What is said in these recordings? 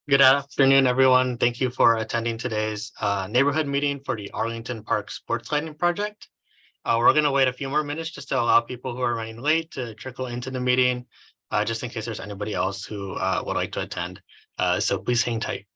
Good afternoon, everyone. Thank you for attending today's neighborhood meeting for the Arlington Park Sports Lighting Project. We're going to wait a few more minutes just to allow people who are running late to trickle into the meeting, just in case there's anybody else who would like to attend. So please hang tight.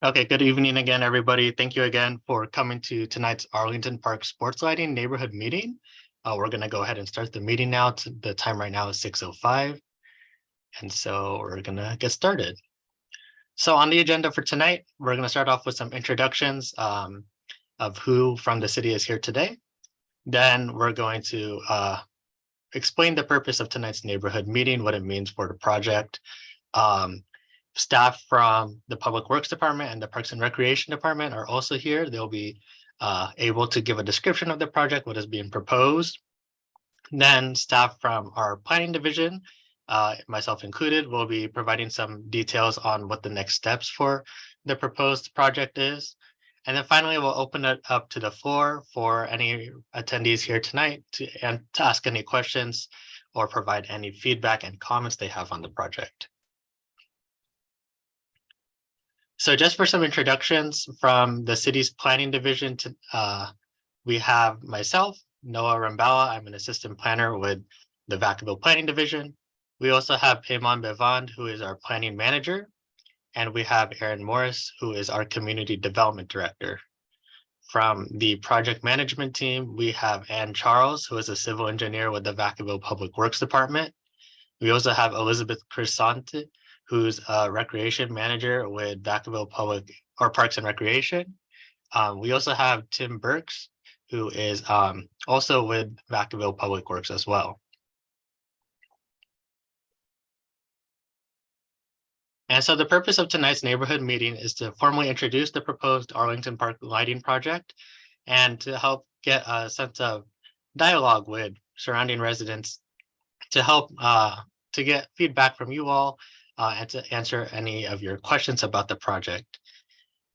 Okay, good evening again, everybody. Thank you again for coming to tonight's Arlington Park Sports Lighting Neighborhood Meeting. We're going to go ahead and start the meeting now. The time right now is 6:05. And so we're going to get started. So on the agenda for tonight, we're going to start off with some introductions of who from the city is here today. Then we're going to explain the purpose of tonight's neighborhood meeting, what it means for the project. Staff from the Public Works Department and the Parks and Recreation Department are also here. They'll be able to give a description of the project, what is being proposed. Then staff from our planning division, myself included, will be providing some details on what the next steps for the proposed project is. And then finally, we'll open it up to the floor for any attendees here tonight to ask any questions or provide any feedback and comments they have on the project. So just for some introductions from the city's planning division, we have myself, Noah Rambala. I'm an assistant planner with the Vacaville Planning Division. We also have Payman Bevand, who is our planning manager. And we have Aaron Morris, who is our community development director. From the project management team, we have Ann Charles, who is a civil engineer with the Vacaville Public Works Department. We also have Elizabeth Crisante, who's a recreation manager with Vacaville Parks and Recreation. We also have Tim Burks, who is also with Vacaville Public Works as well. And so the purpose of tonight's neighborhood meeting is to formally introduce the proposed Arlington Park lighting project and to help get a sense of dialogue with surrounding residents to help to get feedback from you all and to answer any of your questions about the project.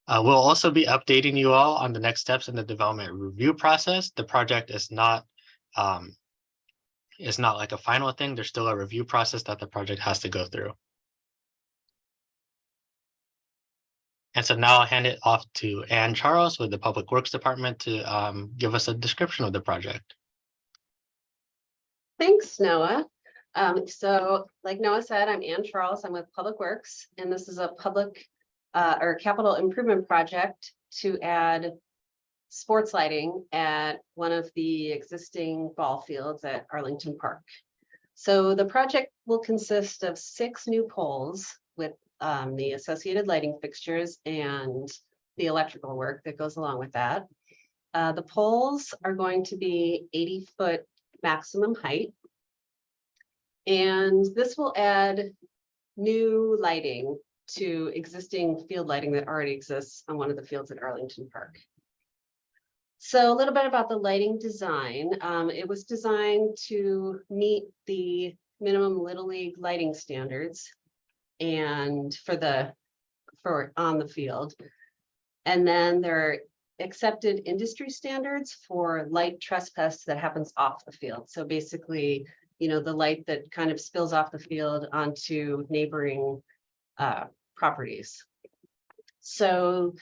We'll also be updating you all on the next steps in the development review process. The project is not like a final thing. There's still a review process that the project has to go through. And so now I'll hand it off to Ann Charles with the Public Works Department to give us a description of the project. Thanks, Noah. So like Noah said, I'm Ann Charles. I'm with Public Works, and this is a public or capital improvement project to add sports lighting at one of the existing ball fields at Arlington Park. So the project will consist of 6 new poles with the associated lighting fixtures and the electrical work that goes along with that. The poles are going to be 80-foot maximum height. And this will add new lighting to existing field lighting that already exists on one of the fields at Arlington Park. So a little bit about the lighting design. It was designed to meet the minimum Little League lighting standards and for on the field. And then there are accepted industry standards for light trespass that happens off the field. So basically, you know, the light that kind of spills off the field onto neighboring properties. So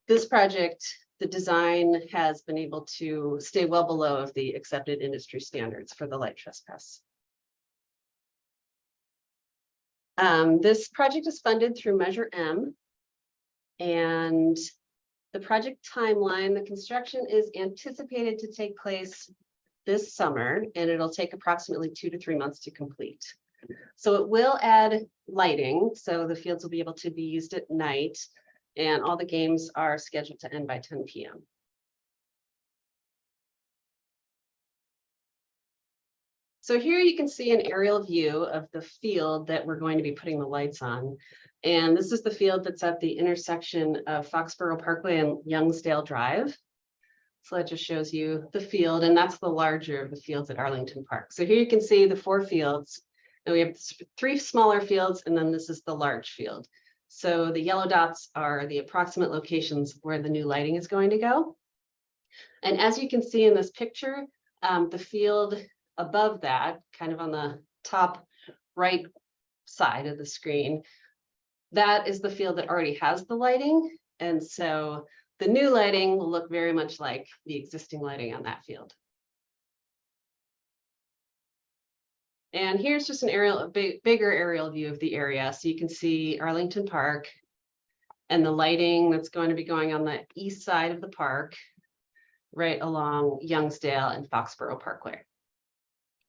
this project, the design has been able to stay well below of the accepted industry standards for the light trespass. This project is funded through Measure M, and the project timeline, the construction is anticipated to take place this summer, and it'll take approximately 2 to 3 months to complete. So it will add lighting, so the fields will be able to be used at night, and all the games are scheduled to end by 10 p.m. So here you can see an aerial view of the field that we're going to be putting the lights on. And this is the field that's at the intersection of Foxborough Parkway and Youngsdale Drive. So that just shows you the field, and that's the larger of the fields at Arlington Park. So here you can see the 4 fields, and we have 3 smaller fields, and then this is the large field. So the yellow dots are the approximate locations where the new lighting is going to go. And as you can see in this picture, the field above that, kind of on the top right side of the screen, that is the field that already has the lighting. And so the new lighting will look very much like the existing lighting on that field. And here's just a bigger aerial view of the area. So you can see Arlington Park and the lighting that's going to be going on the east side of the park, right along Youngsdale and Foxborough Parkway.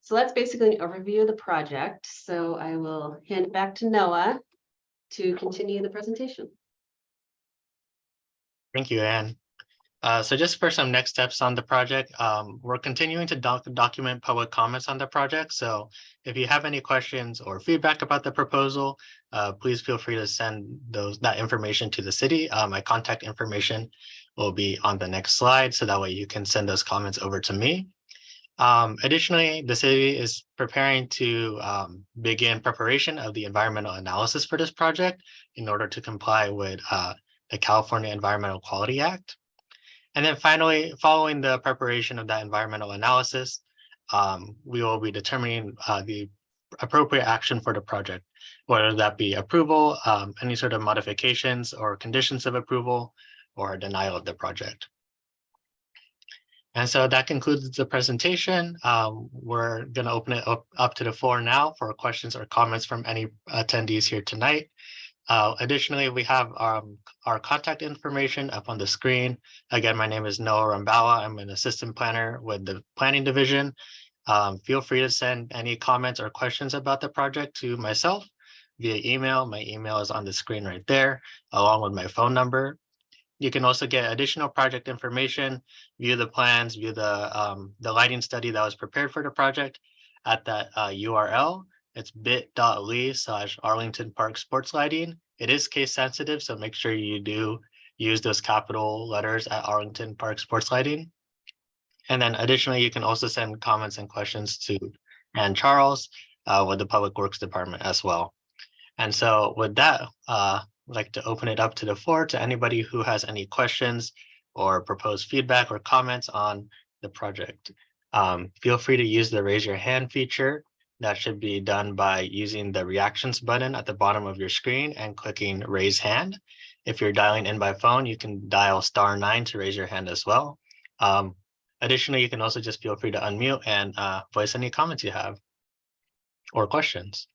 So that's basically an overview of the project. So I will hand it back to Noah to continue the presentation. Thank you, Ann. So just for some next steps on the project, we're continuing to document public comments on the project. So if you have any questions or feedback about the proposal, please feel free to send that information to the city. My contact information will be on the next slide, so that way you can send those comments over to me. Additionally, the city is preparing to begin preparation of the environmental analysis for this project in order to comply with the California Environmental Quality Act. And then finally, following the preparation of that environmental analysis, we will be determining the appropriate action for the project, whether that be approval, any sort of modifications or conditions of approval, or denial of the project. And so that concludes the presentation. We're going to open it up to the floor now for questions or comments from any attendees here tonight. Additionally, we have our contact information up on the screen. Again, my name is Noah Rambawa. I'm an assistant planner with the planning division. Feel free to send any comments or questions about the project to myself via email. My email is on the screen right there, along with my phone number. You can also get additional project information, view the plans, view the lighting study that was prepared for the project at that URL. It's bit.ly/Arlington Park Sports Lighting. It is case sensitive, so make sure you do use those capital letters at Arlington Park Sports Lighting. And then additionally, you can also send comments and questions to Ann Charles with the Public Works Department as well. And so with that, I'd like to open it up to the floor to anybody who has any questions or proposed feedback or comments on the project. Feel free to use the raise your hand feature. That should be done by using the reactions button at the bottom of your screen and clicking raise hand. If you're dialing in by phone, you can dial *9 to raise your hand as well. Additionally, you can also just feel free to unmute and voice any comments you have or questions.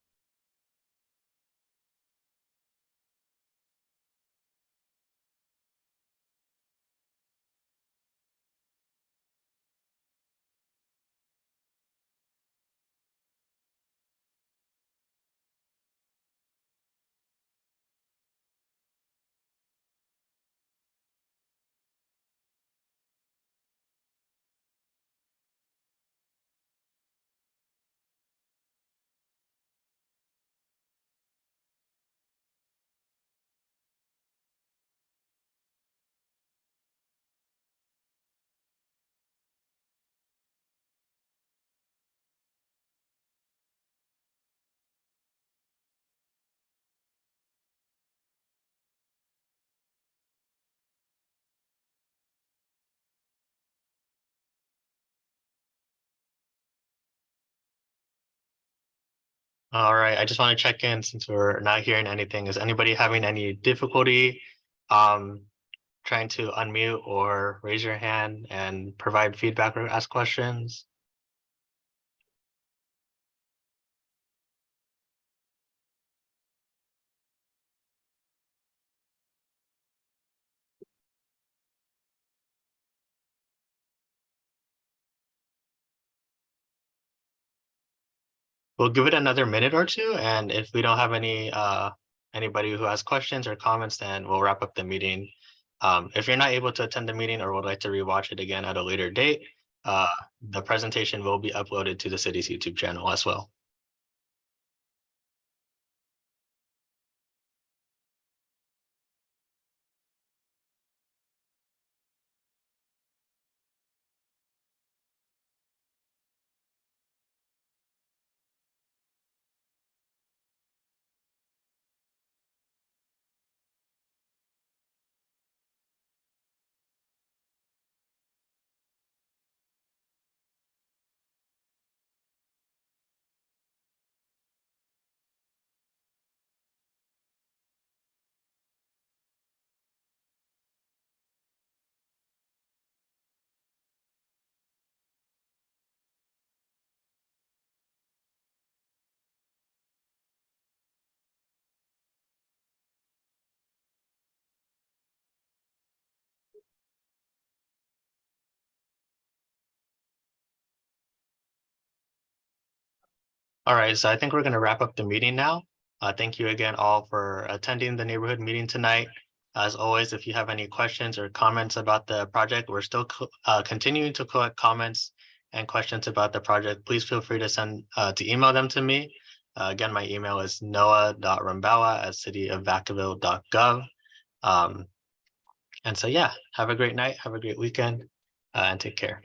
All right, I just want to check in since we're not hearing anything. Is anybody having any difficulty trying to unmute or raise your hand and provide feedback or ask questions? We'll give it another minute or two, and if we don't have anybody who has questions or comments, then we'll wrap up the meeting. If you're not able to attend the meeting or would like to rewatch it again at a later date, the presentation will be uploaded to the city's YouTube channel as well. All right, so I think we're going to wrap up the meeting now. Thank you again all for attending the neighborhood meeting tonight. As always, if you have any questions or comments about the project, we're still continuing to collect comments and questions about the project. Please feel free to email them to me. Again, my email is noah.rambawa@cityofvacaville.gov. And so, yeah, have a great night, have a great weekend, and take care.